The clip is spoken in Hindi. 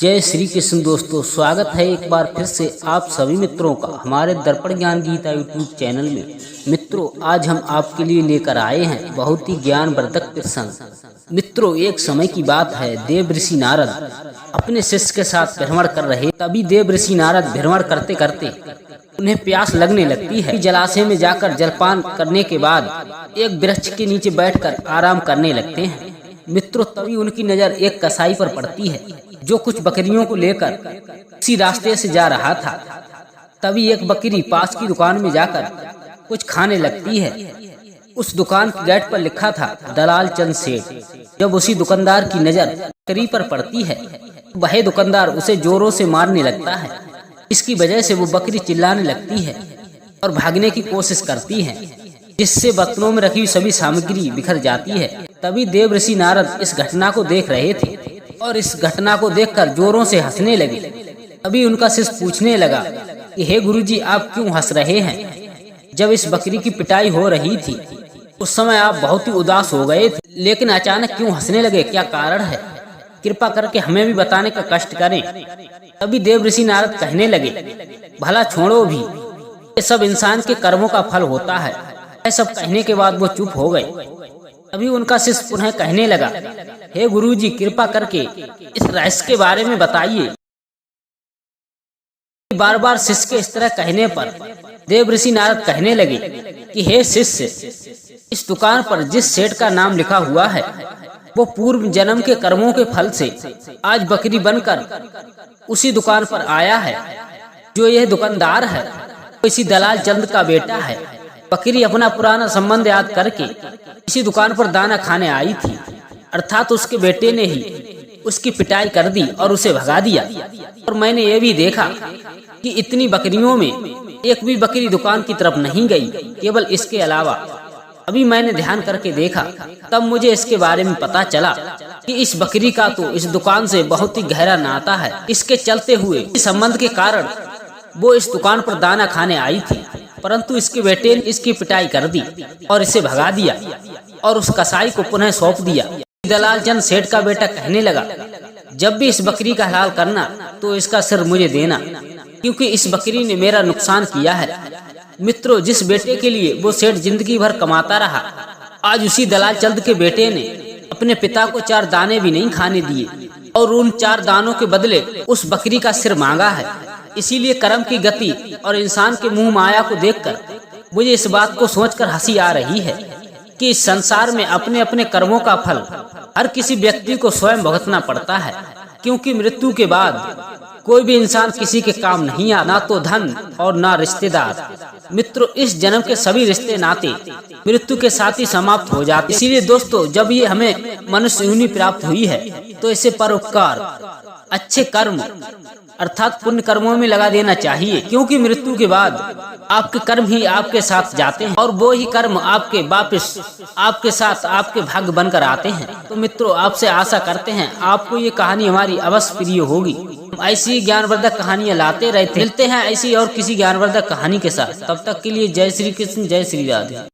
जय श्री कृष्ण दोस्तों, स्वागत है एक बार फिर से आप सभी मित्रों का हमारे दर्पण ज्ञान गीता यूट्यूब चैनल में। मित्रों, आज हम आपके लिए लेकर आए हैं बहुत ही ज्ञानवर्धक प्रसंग। मित्रों, एक समय की बात है, देव ऋषि नारद अपने शिष्य के साथ भ्रमण कर रहे। तभी देव ऋषि नारद भ्रमण करते करते उन्हें प्यास लगने लगती है। जलाशय में जाकर जलपान करने के बाद एक वृक्ष के नीचे बैठकर आराम करने लगते हैं। मित्रों, तभी उनकी नजर एक कसाई पर पड़ती है जो कुछ बकरियों को लेकर उसी रास्ते से जा रहा था। तभी एक बकरी पास की दुकान में जाकर कुछ खाने लगती है। उस दुकान के गेट पर लिखा था दलाल चंद सेठ। जब उसी दुकानदार की नजर बकरी पर पड़ती है, वह दुकानदार उसे जोरों से मारने लगता है। इसकी वजह से वो बकरी चिल्लाने लगती है और भागने की कोशिश करती है, जिससे बर्तनों में रखी सभी सामग्री बिखर जाती है। तभी देव ऋषि नारद इस घटना को देख रहे थे और इस घटना को देखकर जोरों से हंसने लगे। तभी उनका शिष्य पूछने लगा कि हे गुरुजी, आप क्यों हंस रहे हैं? जब इस बकरी की पिटाई हो रही थी उस समय आप बहुत ही उदास हो गए थे, लेकिन अचानक क्यों हंसने लगे? क्या कारण है? कृपा करके हमें भी बताने का कष्ट करें। तभी देव ऋषि नारद कहने लगे, भला छोड़ो भी, ये सब इंसान के कर्मों का फल होता है। यह सब कहने के बाद वो चुप हो गए। तभी उनका शिष्य पुनः कहने लगा, हे गुरुजी, कृपा करके इस रहस्य के बारे में बताइए। बार बार शिष्य के इस तरह कहने पर देव ऋषि नारद कहने लगे कि हे शिष्य, इस दुकान पर जिस सेठ का नाम लिखा हुआ है वो पूर्व जन्म के कर्मों के फल से आज बकरी बनकर उसी दुकान पर आया है। जो यह दुकानदार है वो इसी दलाल चंद का बेटा है। बकरी अपना पुराना संबंध याद करके इसी दुकान पर दाना खाने आई थी, अर्थात उसके बेटे ने ही उसकी पिटाई कर दी और उसे भगा दिया। और मैंने ये भी देखा कि इतनी बकरियों में एक भी बकरी दुकान की तरफ नहीं गई। केवल इसके अलावा अभी मैंने ध्यान करके देखा, तब मुझे इसके बारे में पता चला कि इस बकरी का तो इस दुकान से बहुत ही गहरा नाता है। इसके चलते हुए इस संबंध के कारण वो इस दुकान पर दाना खाने आई थी, परंतु इसके बेटे ने इसकी पिटाई कर दी और इसे भगा दिया और उस कसाई को पुनः सौंप दिया। दलाल चंद सेठ का बेटा कहने लगा, जब भी इस बकरी का हलाल करना तो इसका सिर मुझे देना, क्योंकि इस बकरी ने मेरा नुकसान किया है। मित्रों, जिस बेटे के लिए वो सेठ जिंदगी भर कमाता रहा, आज उसी दलाल चंद के बेटे ने अपने पिता को 4 दाने भी नहीं खाने दिए और उन 4 दानों के बदले उस बकरी का सिर मांगा है। इसीलिए कर्म की गति और इंसान के मुंह माया को देखकर मुझे इस बात को सोचकर हंसी आ रही है कि इस संसार में अपने अपने कर्मों का फल हर किसी व्यक्ति को स्वयं भुगतना पड़ता है, क्योंकि मृत्यु के बाद कोई भी इंसान किसी के काम नहीं आता, ना तो धन और ना रिश्तेदार। मित्रों, इस जन्म के सभी रिश्ते नाते मृत्यु के साथ ही समाप्त हो जाते। इसीलिए दोस्तों, जब ये हमें मनुष्य योनि प्राप्त हुई है तो इसे परोपकार, अच्छे कर्म अर्थात पुण्य कर्मों में लगा देना चाहिए, क्योंकि मृत्यु के बाद आपके कर्म ही आपके साथ जाते हैं और वो ही कर्म आपके वापस आपके साथ आपके भाग्य बनकर आते हैं। तो मित्रों, आपसे आशा करते हैं आपको ये कहानी हमारी अवश्य प्रिय होगी। हम ऐसी ज्ञानवर्धक कहानियां लाते रहते। मिलते हैं ऐसी और किसी ज्ञानवर्धक कहानी के साथ। तब तक के लिए जय श्री कृष्ण, जय श्री राधे।